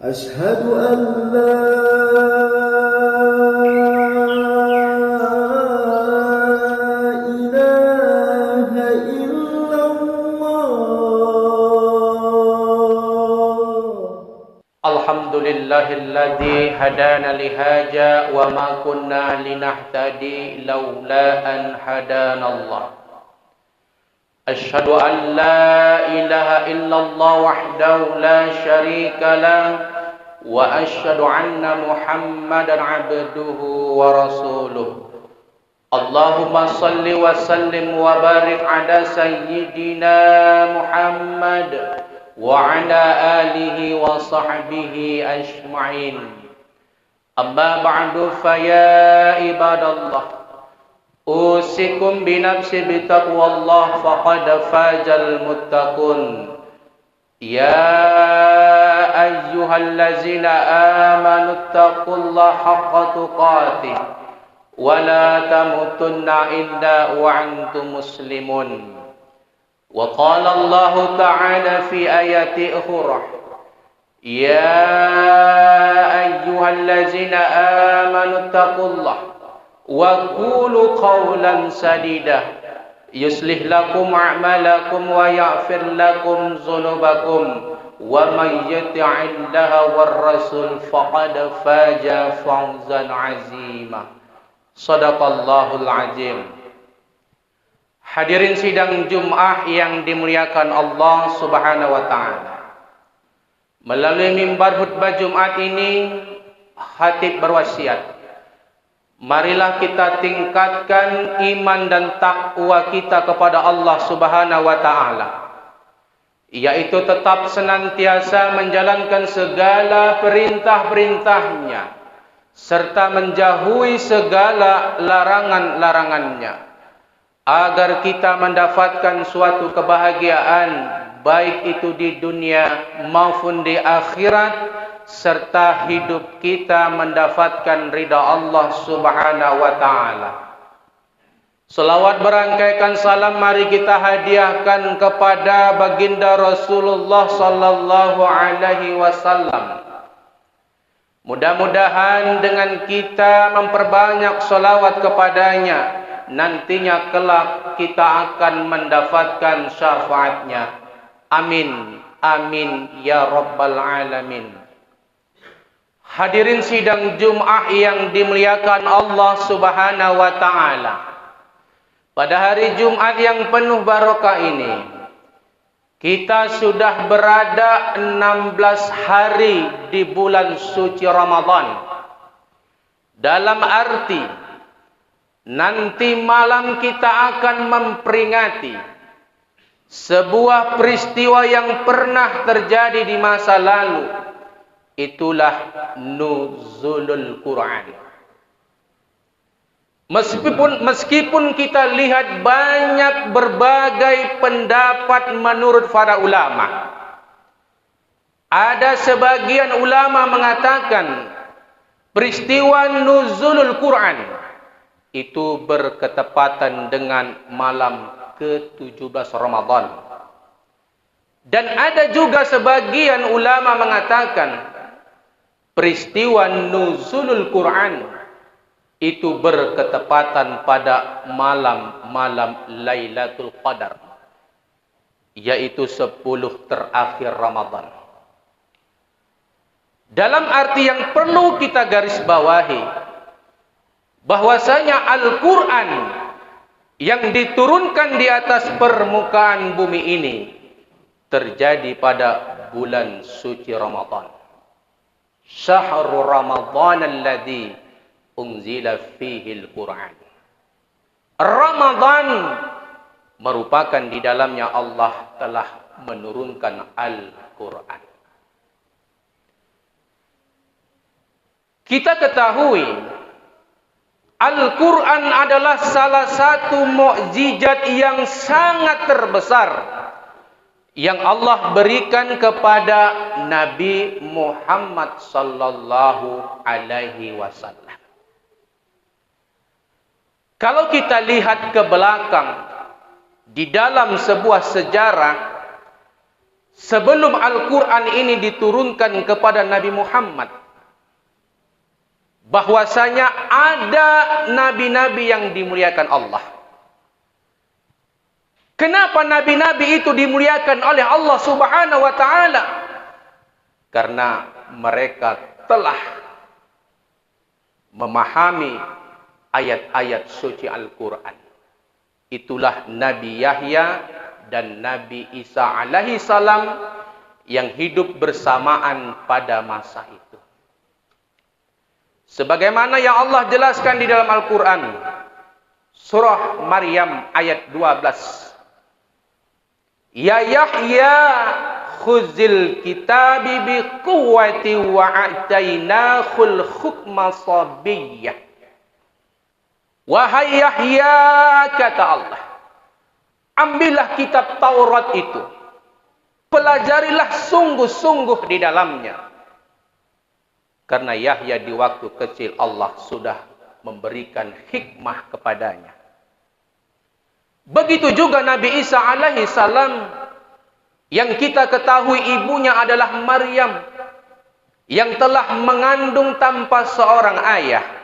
أشهد أن لا إله إلا الله. الحمد لله الذي هدانا لهذا وما كنا لنهتدي لولا أن هدانا الله. أشهد أن لا إله إلا الله وحده لا شريك له وأشهد أن محمدا عبده ورسوله. اللهم صل وسلم وبارك على سيدنا محمد وعلى آله وصحبه أجمعين. أما بعد فيا عباد الله، أوصيكم بنفسي بتقوى الله فقد فاز المتقون. يا أيها الذين آمنوا اتقوا الله حق تقاته ولا تموتن إلا وأنتم مسلمون. وقال الله تعالى في آيات أخرى: يا أيها الذين آمنوا اتقوا الله وقولوا قولا سديدا يصلح لكم أعمالكم ويغفر لكم ذنوبكم ومن يطع الله والرسول فقد فاز فوزا عظيما. Shadaqallahul azim. Hadirin sidang Jumat yang dimuliakan Allah Subhanahu wa taala. Melalui mimbar khutbah Jumat ini, khatib berwasiat, marilah kita tingkatkan iman dan takwa kita kepada Allah Subhanahu wa taala, yaitu tetap senantiasa menjalankan segala perintah-perintahnya serta menjauhi segala larangan-larangannya, agar kita mendapatkan suatu kebahagiaan baik itu di dunia maupun di akhirat, serta hidup kita mendapatkan ridha Allah Subhanahu wa taala. Selawat berangkaikan salam mari kita hadiahkan kepada baginda Rasulullah sallallahu alaihi wasallam. Mudah-mudahan dengan kita memperbanyak selawat kepadanya, nantinya kelak kita akan mendapatkan syafaatnya. Amin, amin ya rabbal alamin. Hadirin sidang Jumat yang dimuliakan Allah Subhanahu wa taala. Pada hari Jumat yang penuh barokah ini, kita sudah berada 16 hari di bulan suci Ramadan. Dalam arti nanti malam kita akan memperingati sebuah peristiwa yang pernah terjadi di masa lalu. Itulah nuzulul Quran. Meskipun kita lihat banyak berbagai pendapat menurut para ulama, ada sebagian ulama mengatakan peristiwa nuzulul Quran itu berketepatan dengan malam ke-17 Ramadan. Dan ada juga sebagian ulama mengatakan peristiwa nuzulul Quran itu berketepatan pada malam-malam Lailatul Qadar, yaitu 10 terakhir Ramadan. Dalam arti yang perlu kita garis bawahi, bahwasanya Al-Quran yang diturunkan di atas permukaan bumi ini terjadi pada bulan suci Ramadan. Syahrul Ramadan alladzi unzila fihi al-Quran. Ramadan merupakan di dalamnya Allah telah menurunkan Al-Quran. Kita ketahui Al-Quran adalah salah satu mukjizat yang sangat terbesar yang Allah berikan kepada Nabi Muhammad sallallahu alaihi wasallam. Kalau kita lihat ke belakang di dalam sebuah sejarah, sebelum Al-Quran ini diturunkan kepada Nabi Muhammad, bahwasanya ada nabi-nabi yang dimuliakan Allah. Kenapa nabi-nabi itu dimuliakan oleh Allah Subhanahu wa taala? Karena mereka telah memahami ayat-ayat suci Al-Quran. Itulah Nabi Yahya dan Nabi Isa alaihi salam yang hidup bersamaan pada masa itu. Sebagaimana yang Allah jelaskan di dalam Al-Quran, surah Maryam ayat 12. Ya Yahya khuzil kitabi biquwwati wa atainahul hukma sabiyyah. Wahai Yahya, kata Allah, ambillah kitab Taurat itu, pelajarilah sungguh-sungguh di dalamnya. Karena Yahya di waktu kecil Allah sudah memberikan hikmah kepadanya. Begitu juga Nabi Isa alaihi salam, yang kita ketahui ibunya adalah Maryam, yang telah mengandung tanpa seorang ayah.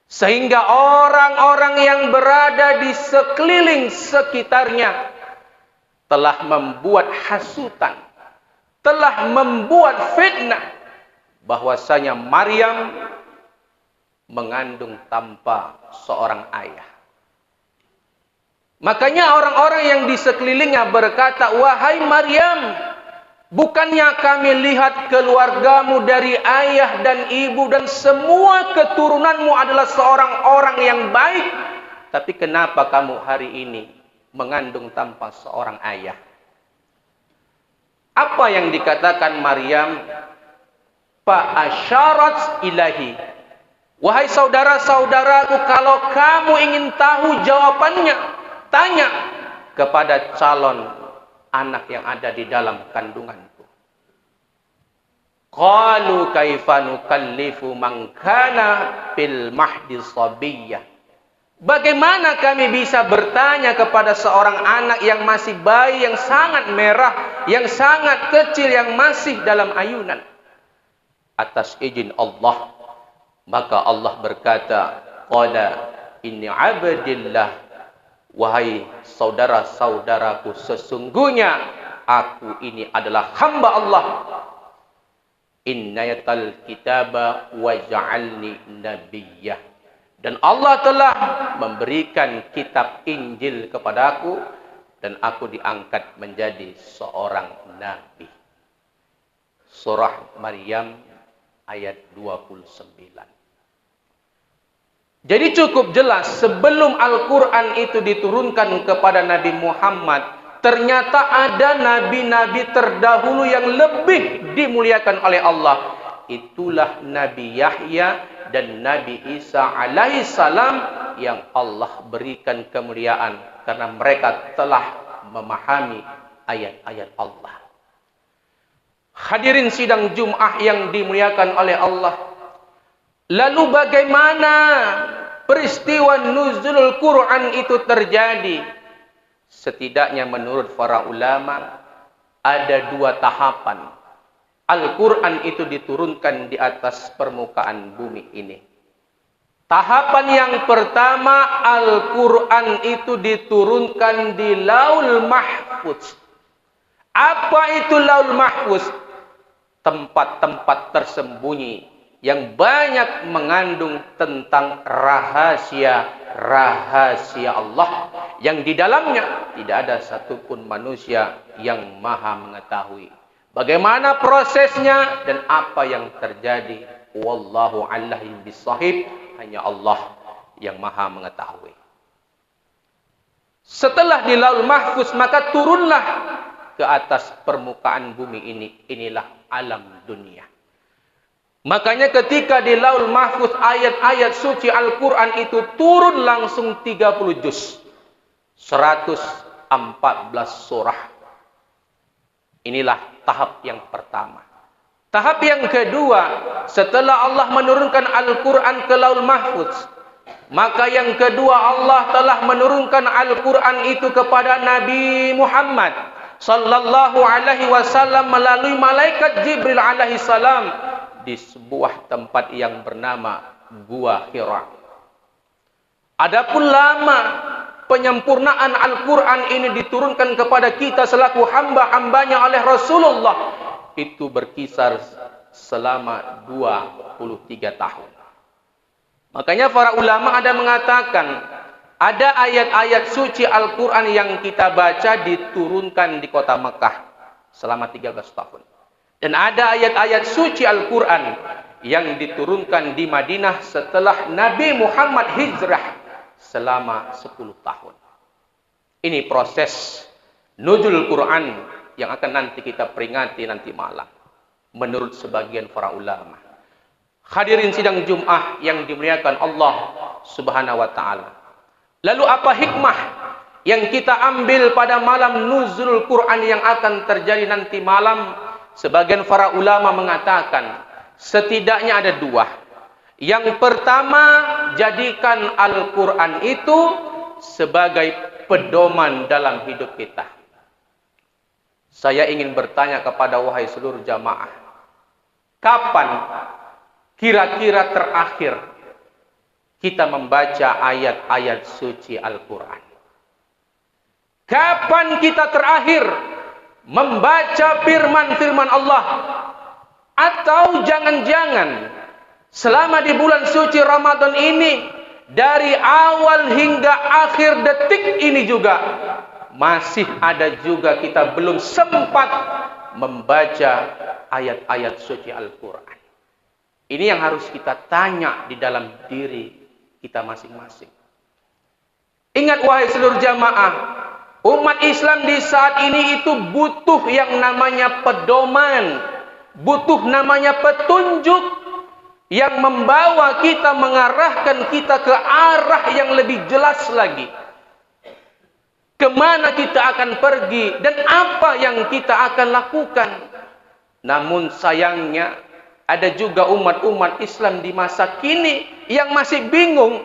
Sehingga orang-orang yang berada di sekeliling sekitarnya telah membuat hasutan, telah membuat fitnah, bahwasanya Maryam mengandung tanpa seorang ayah. Makanya orang-orang yang di sekelilingnya berkata, wahai Maryam, bukannya kami lihat keluargamu dari ayah dan ibu dan semua keturunanmu adalah seorang orang yang baik, tapi kenapa kamu hari ini mengandung tanpa seorang ayah? Apa yang dikatakan Maryam? Fa'asyarat ilahi. Wahai saudara-saudaraku, kalau kamu ingin tahu jawabannya, tanya kepada calon anak yang ada di dalam kandunganku. Qalu kaifa nukallifu man kana fil mahdi sabiyyah. Bagaimana kami bisa bertanya kepada seorang anak yang masih bayi, yang sangat merah, yang sangat kecil, yang masih dalam ayunan? Atas izin Allah, maka Allah berkata, qala inni abdillah, wahai saudara-saudaraku, sesungguhnya aku ini adalah hamba Allah. Innayatal kitaba wa ja'alni nabiyyah. Dan Allah telah memberikan kitab Injil kepadaku, dan aku diangkat menjadi seorang nabi. Surah Maryam ayat 29. Jadi cukup jelas, sebelum Al-Quran itu diturunkan kepada Nabi Muhammad, ternyata ada nabi-nabi terdahulu yang lebih dimuliakan oleh Allah. Itulah Nabi Yahya dan Nabi Isa alaihi salam yang Allah berikan kemuliaan karena mereka telah memahami ayat-ayat Allah. Hadirin sidang Jum'ah yang dimuliakan oleh Allah. Lalu bagaimana peristiwa nuzulul Quran itu terjadi? Setidaknya menurut para ulama ada dua tahapan. Al-Quran itu diturunkan di atas permukaan bumi ini. Tahapan yang pertama, Al-Quran itu diturunkan di Laul Mahfuz. Apa itu Laul Mahfuz? Tempat-tempat tersembunyi yang banyak mengandung tentang rahasia-rahasia Allah, yang di dalamnya tidak ada satupun manusia yang maha mengetahui bagaimana prosesnya dan apa yang terjadi. Wallahu a'lam bishawab. Hanya Allah yang maha mengetahui. Setelah di Laul Mahfuz, maka turunlah ke atas permukaan bumi ini. Inilah alam dunia. Makanya ketika di Laul Mahfuz ayat-ayat suci Al-Quran itu turun langsung 30 juz. 114 surah. Inilah tahap yang pertama. Tahap yang kedua, setelah Allah menurunkan Al-Quran ke Laul Mahfuz, maka yang kedua Allah telah menurunkan Al-Quran itu kepada Nabi Muhammad. sallallahu alaihi wasallam melalui malaikat Jibril alaihi salam di sebuah tempat yang bernama Gua Hira. Adapun lama penyempurnaan Al-Quran ini diturunkan kepada kita selaku hamba-hambanya oleh Rasulullah itu berkisar selama 23 tahun. Makanya para ulama ada mengatakan ada ayat-ayat suci Al-Quran yang kita baca diturunkan di kota Mekah selama 13 tahun. Dan ada ayat-ayat suci Al-Quran yang diturunkan di Madinah setelah Nabi Muhammad hijrah selama 10 tahun. Ini proses nuzul Quran yang akan nanti kita peringati nanti malam menurut sebagian para ulama. Hadirin sidang Jum'ah yang dimuliakan Allah Subhanahu wa taala. Lalu apa hikmah yang kita ambil pada malam nuzul Quran yang akan terjadi nanti malam? Sebagian para ulama mengatakan setidaknya ada dua. Yang pertama, jadikan Al-Quran itu sebagai pedoman dalam hidup kita. Saya ingin bertanya kepada wahai seluruh jamaah, kapan kira-kira terakhir kita membaca ayat-ayat suci Al-Quran? Kapan kita terakhir membaca firman-firman Allah? Atau jangan-jangan selama di bulan suci Ramadan ini, dari awal hingga akhir detik ini juga, masih ada juga kita belum sempat membaca ayat-ayat suci Al-Quran. Ini yang harus kita tanya di dalam diri kita masing-masing. Ingat wahai seluruh jamaah, umat Islam di saat ini itu butuh yang namanya pedoman, butuh namanya petunjuk yang membawa kita, mengarahkan kita ke arah yang lebih jelas lagi. Kemana kita akan pergi dan apa yang kita akan lakukan. Namun sayangnya ada juga umat-umat Islam di masa kini yang masih bingung,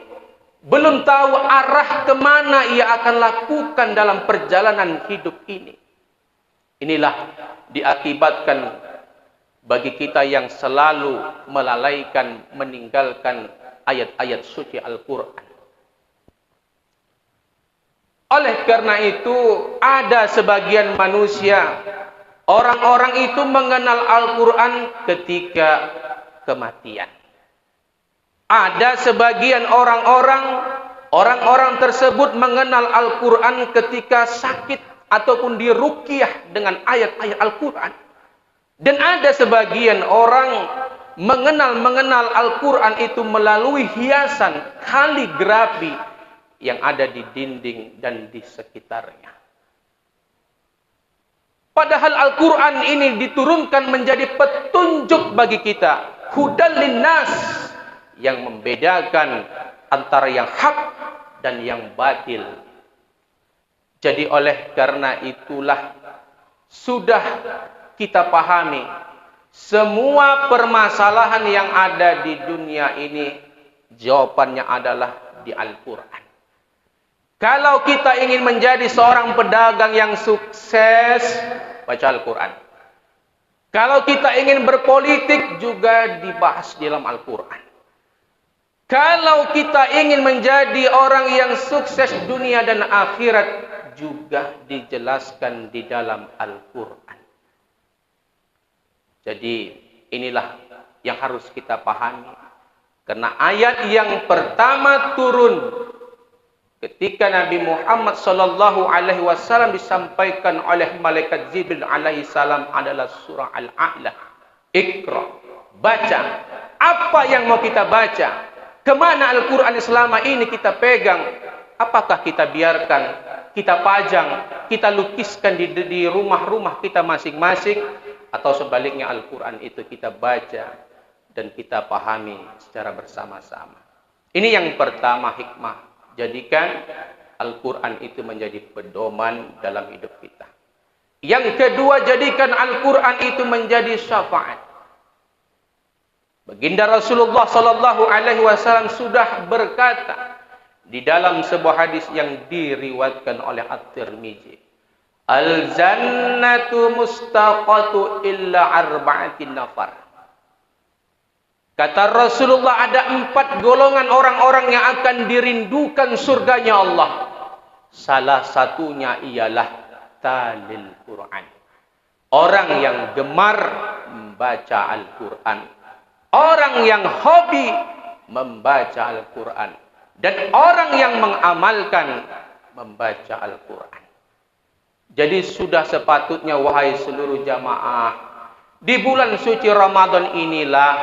belum tahu arah kemana ia akan lakukan dalam perjalanan hidup ini. Inilah diakibatkan bagi kita yang selalu melalaikan, meninggalkan ayat-ayat suci Al-Quran. Oleh karena itu, ada sebagian manusia, orang-orang itu mengenal Al-Quran ketika kematian. Ada sebagian orang-orang tersebut mengenal Al-Quran ketika sakit ataupun diruqyah dengan ayat-ayat Al-Quran. Dan ada sebagian orang mengenal Al-Quran itu melalui hiasan kaligrafi yang ada di dinding dan di sekitarnya. Padahal Al-Quran ini diturunkan menjadi petunjuk bagi kita, hudan linnas, yang membedakan antara yang hak dan yang batil. Jadi oleh karena itulah sudah kita pahami semua permasalahan yang ada di dunia ini jawabannya adalah di Al-Quran. Kalau kita ingin menjadi seorang pedagang yang sukses, baca Al-Quran. Kalau kita ingin berpolitik, juga dibahas di dalam Al-Quran. Kalau kita ingin menjadi orang yang sukses dunia dan akhirat, juga dijelaskan di dalam Al-Quran. Jadi inilah yang harus kita pahami. Karena ayat yang pertama turun ketika Nabi Muhammad sallallahu alaihi wasallam disampaikan oleh malaikat Jibril alaihi salam adalah surah Al-A'la. Iqra, baca. Apa yang mau kita baca? Kemana Al-Quran selama ini kita pegang? Apakah kita biarkan, kita pajang, kita lukiskan di rumah-rumah kita masing-masing? Atau sebaliknya Al-Quran itu kita baca dan kita pahami secara bersama-sama. Ini yang pertama hikmah. Jadikan Al-Quran itu menjadi pedoman dalam hidup kita. Yang kedua, jadikan Al-Quran itu menjadi syafaat. Baginda Rasulullah sallallahu alaihi wasallam sudah berkata di dalam sebuah hadis yang diriwayatkan oleh At-Tirmizi, Al-jannatu mustaqatu illa arba'atin nafar. Kata Rasulullah, ada 4 golongan orang-orang yang akan dirindukan surganya Allah. Salah satunya ialah talil Quran. Orang yang gemar membaca Al-Quran. Orang yang hobi membaca Al-Quran. Dan orang yang mengamalkan membaca Al-Quran. Jadi sudah sepatutnya wahai seluruh jamaah, di bulan suci Ramadan inilah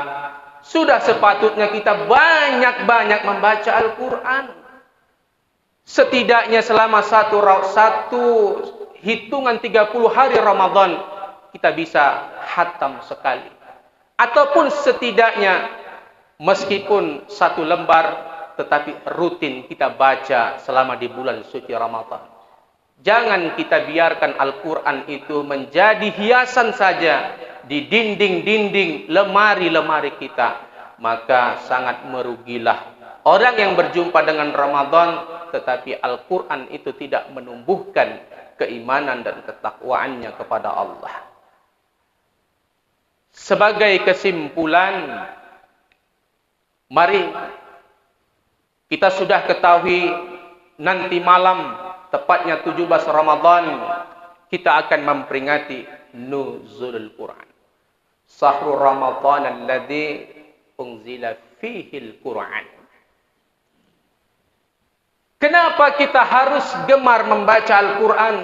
sudah sepatutnya kita banyak-banyak membaca Al-Quran. Setidaknya selama satu hitungan 30 hari Ramadan, kita bisa khatam sekali. Ataupun setidaknya, meskipun 1 lembar, tetapi rutin kita baca selama di bulan suci Ramadan. Jangan kita biarkan Al-Quran itu menjadi hiasan saja di dinding-dinding lemari-lemari kita. Maka sangat merugilah orang yang berjumpa dengan Ramadan, tetapi Al-Quran itu tidak menumbuhkan keimanan dan ketakwaannya kepada Allah. Sebagai kesimpulan, mari kita sudah ketahui nanti malam, tepatnya 17 Ramadan, kita akan memperingati nuzulul Quran. Sahrul Ramadan alladzi unzila fihil Quran. Kenapa kita harus gemar membaca Al-Quran?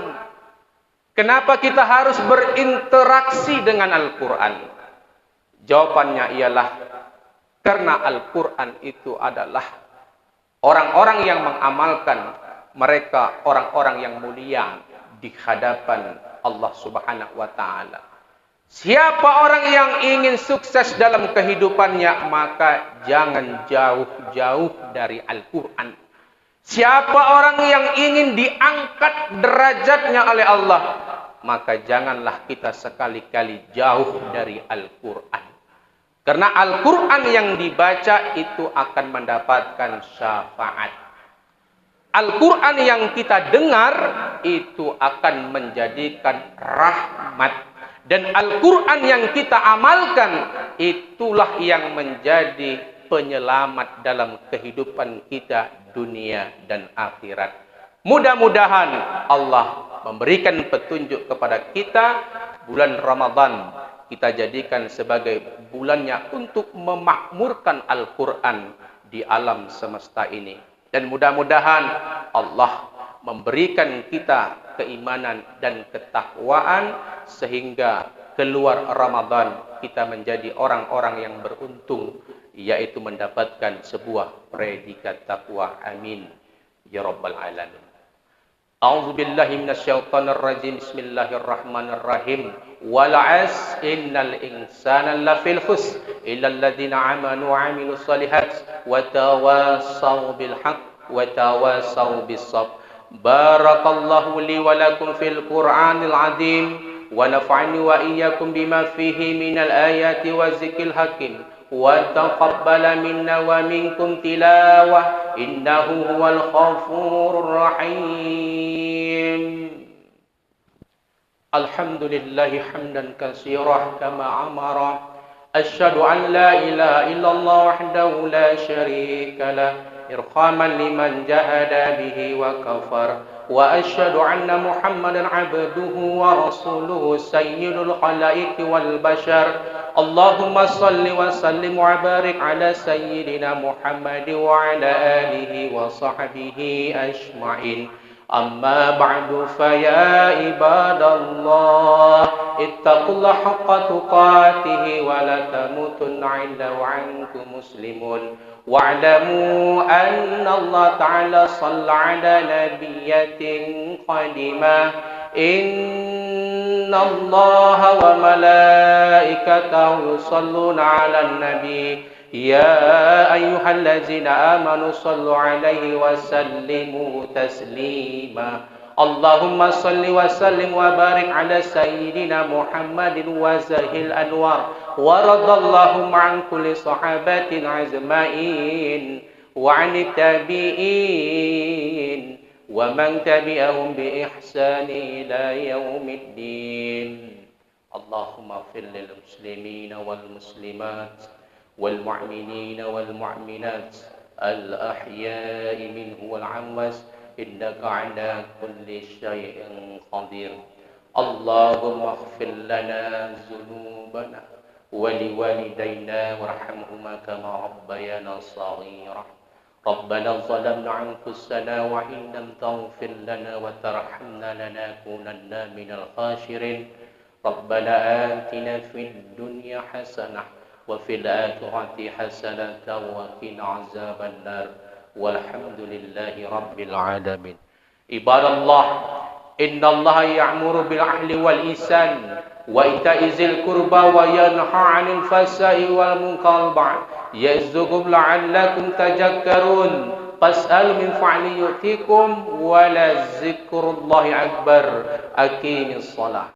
Kenapa kita harus berinteraksi dengan Al-Quran? Jawabannya ialah karena Al-Quran itu adalah orang-orang yang mengamalkan, mereka orang-orang yang mulia di hadapan Allah Subhanahu wa taala. Siapa orang yang ingin sukses dalam kehidupannya, maka jangan jauh-jauh dari Al-Quran. Siapa orang yang ingin diangkat derajatnya oleh Allah, maka janganlah kita sekali-kali jauh dari Al-Quran. Karena Al-Quran yang dibaca itu akan mendapatkan syafaat. Al-Quran yang kita dengar itu akan menjadikan rahmat. Dan Al-Quran yang kita amalkan, itulah yang menjadi penyelamat dalam kehidupan kita dunia dan akhirat. Mudah-mudahan Allah memberikan petunjuk kepada kita. Bulan Ramadan kita jadikan sebagai bulannya untuk memakmurkan Al-Quran di alam semesta ini. Dan mudah-mudahan Allah memberikan kita keimanan dan ketakwaan sehingga keluar Ramadan kita menjadi orang-orang yang beruntung, yaitu mendapatkan sebuah predikat takwa. Amin ya rabbal alamin. A'udzu billahi minasyaitonir rajim. Bismillahirrahmanirrahim. Wal 'as innal insana lafil khusr illa alladziina amanu wa 'amilus shalihat wa tawassaw bil haqq wa tawassaw bis sabr. Barakallahu li wa lakum fil Qur'anil 'azim wa nafa'ani wa iyyakum bima fihi minal ayati wa zikril hakim wa taqabbala minna wa minkum tilawah innahu huwal ghafurur rahim. Alhamdulillahi hamdan katsira kama amara. Asyhadu an la ilaha illallah wahdahu la syarika lah irhaman liman jahada bihi wa kafar. Wa asyhadu anna Muhammadan abduhu wa rasuluhu sayyidul khalaiqi wal bashar. Allahumma salli wa sallim wa barik ala sayyidina Muhammad wa ala alihi wa sahbihi ajma'in. Amma ba'du fa ya ibadallah ittaqullaha haqqa tuqatih wa la tamutunna illa wa antum muslimun. Wa'lamu anna Allah ta'ala shalla ala nabiyyatin qadimah. Inna Allah wa malaikatahu yusalluna 'alan nabi. Ya ayyuhallazina amanu sallu 'alaihi wa sallimu taslima. Allahumma salli wa sallim wa barik ala sayyidina Muhammadin wa zahil anwar wa radallahu ma'an kulli sahabatin ajma'in wa 'anit tabi'in ومن تبعهم بإحسان إلى يوم الدين. اللهم اغفر للمسلمين والمسلمات والمؤمنين والمؤمنات الأحياء منه والأموات إنك على كل شيء قدير. اللهم اغفر لنا ذنوبنا ولوالدينا وارحمهما كما ربيانا صغيرا. ربنا ظلمنا أنفسنا وإن لم تغفر لنا وترحمنا لنكونن من الخاسرين. ربنا آتنا في الدنيا حسنة وفي الآخرة حسنة وقنا عذاب النار والحمد لله رب العالمين. عباد الله، إن الله يأمر بالعدل والإحسان وإيتاء ذي القربى وينهى عن الفحشاء والمنكر والبغي يعظكم لعلكم تذكرون. فاسألوا من فضله يؤتكم ولذكر الله أكبر. أقيموا الصلاة.